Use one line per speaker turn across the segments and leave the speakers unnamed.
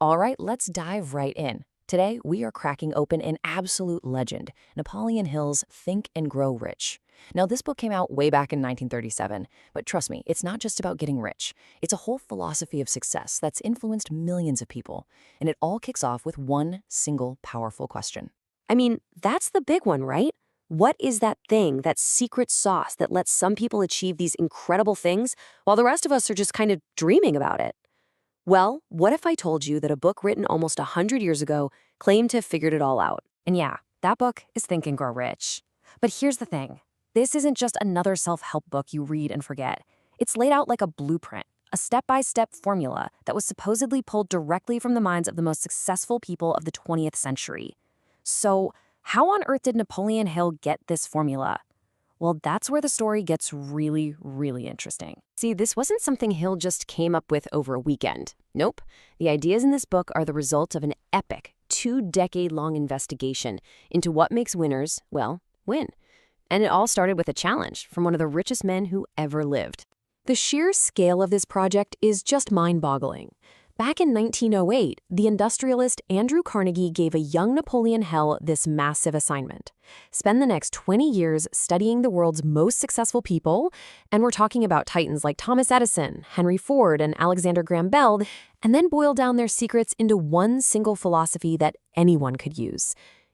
All right, let's dive right in. Today, we are cracking open an absolute legend, Napoleon Hill's Think and Grow Rich. Now, this book came out way back in 1937, but trust me, it's not just about getting rich. It's a whole philosophy of success that's influenced millions of people, and it all kicks off with one single powerful question.
I mean, that's the big one, right? What is that thing, that secret sauce that lets some people achieve these incredible things while the rest of us are just kind of dreaming about it? Well, what if I told you that a book written almost 100 years ago claimed to have figured it all out?
And yeah, that book is Think and Grow Rich. But here's the thing. This isn't just another self-help book you read and forget. It's laid out like a blueprint, a step-by-step formula that was supposedly pulled directly from the minds of the most successful people of the 20th century. So, how on earth did Napoleon Hill get this formula? Well, that's where the story gets really, really interesting. See, this wasn't something Hill just came up with over a weekend. Nope. The ideas in this book are the result of an epic, 2-decade-long investigation into what makes winners, well, win. And it all started with a challenge from one of the richest men who ever lived. The sheer scale of this project is just mind-boggling. Back in 1908, the industrialist Andrew Carnegie gave a young Napoleon Hill this massive assignment. Spend the next 20 years studying the world's most successful people, and we're talking about titans like Thomas Edison, Henry Ford, and Alexander Graham Bell, and then boil down their secrets into one single philosophy that anyone could use.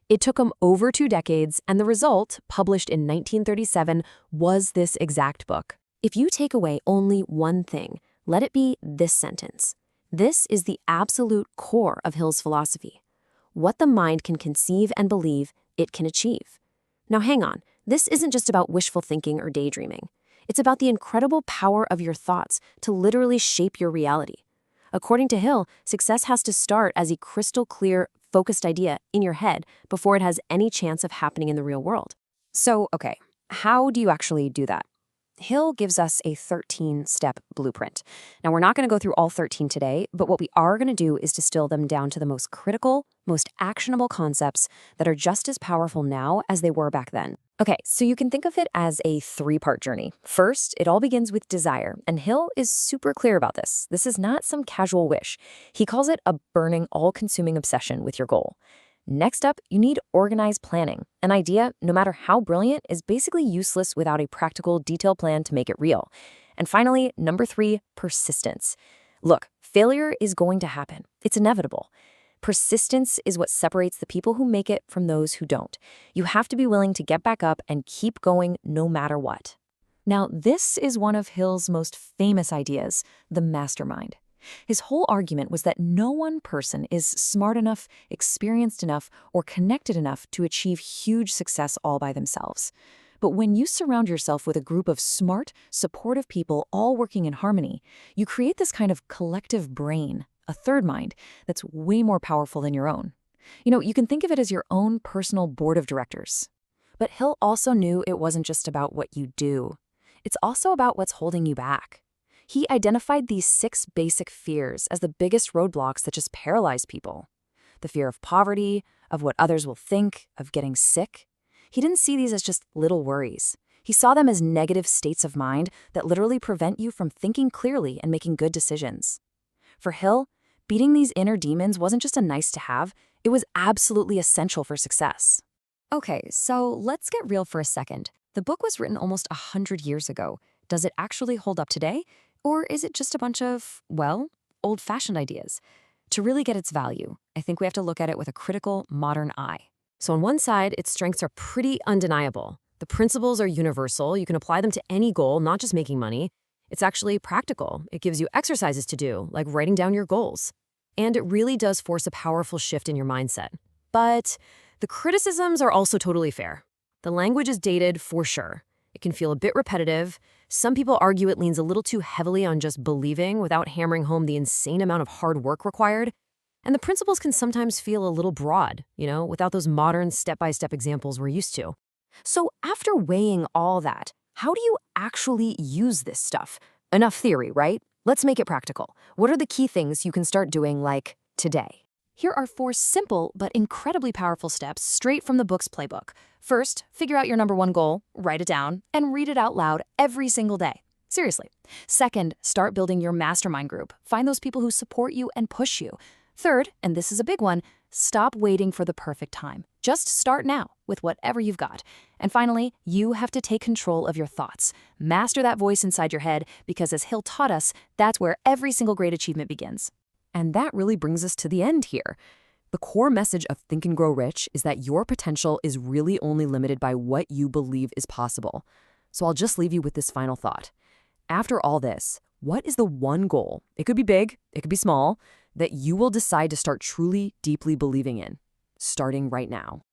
It took them over 2 decades, and the result, published in 1937, was this exact book. If you take away only one thing, let it be this sentence. This is the absolute core of Hill's philosophy. What the mind can conceive and believe, it can achieve. Now hang on, this isn't just about wishful thinking or daydreaming. It's about the incredible power of your thoughts to literally shape your reality. According to Hill, success has to start as a crystal clear, focused idea in your head before it has any chance of happening in the real world. So, okay, how do you actually do that? Hill gives us a 13-step blueprint. Now, we're not going to go through all 13 today, but what we are going to do is distill them down to the most critical, most actionable concepts that are just as powerful now as they were back then. Okay, so you can think of it as a 3-part journey. First, it all begins with desire, and Hill is super clear about this. This is not some casual wish. He calls it a burning, all-consuming obsession with your goal. Next up, you need organized planning. An idea, no matter how brilliant, is basically useless without a practical, detailed plan to make it real. And finally, number 3, persistence. Look, failure is going to happen. It's inevitable. Persistence is what separates the people who make it from those who don't. You have to be willing to get back up and keep going no matter what. Now, this is one of Hill's most famous ideas, the mastermind. His whole argument was that no one person is smart enough, experienced enough, or connected enough to achieve huge success all by themselves. But when you surround yourself with a group of smart, supportive people all working in harmony, you create this kind of collective brain, a third mind, that's way more powerful than your own. You can think of it as your own personal board of directors. But Hill also knew it wasn't just about what you do. It's also about what's holding you back. He identified these 6 basic fears as the biggest roadblocks that just paralyze people. The fear of poverty, of what others will think, of getting sick. He didn't see these as just little worries. He saw them as negative states of mind that literally prevent you from thinking clearly and making good decisions. For Hill, beating these inner demons wasn't just a nice to have, it was absolutely essential for success. Okay, so let's get real for a second. The book was written almost 100 years ago. Does it actually hold up today? Or is it just a bunch of, well, old-fashioned ideas? To really get its value, I think we have to look at it with a critical, modern eye. So on one side, its strengths are pretty undeniable. The principles are universal. You can apply them to any goal, not just making money. It's actually practical. It gives you exercises to do, like writing down your goals. And it really does force a powerful shift in your mindset. But the criticisms are also totally fair. The language is dated for sure. It can feel a bit repetitive. Some people argue it leans a little too heavily on just believing without hammering home the insane amount of hard work required. And the principles can sometimes feel a little broad, without those modern step-by-step examples we're used to. So after weighing all that, how do you actually use this stuff? Enough theory, right? Let's make it practical. What are the key things you can start doing, like, today? Here are 4 simple but incredibly powerful steps straight from the book's playbook. First, figure out your number 1 goal, write it down, and read it out loud every single day. Seriously. Second, start building your mastermind group. Find those people who support you and push you. Third, and this is a big one, stop waiting for the perfect time. Just start now with whatever you've got. And finally, you have to take control of your thoughts. Master that voice inside your head because, as Hill taught us, that's where every single great achievement begins. And that really brings us to the end here. The core message of Think and Grow Rich is that your potential is really only limited by what you believe is possible. So I'll just leave you with this final thought. After all this, what is the one goal, it could be big, it could be small, that you will decide to start truly, deeply believing in, starting right now?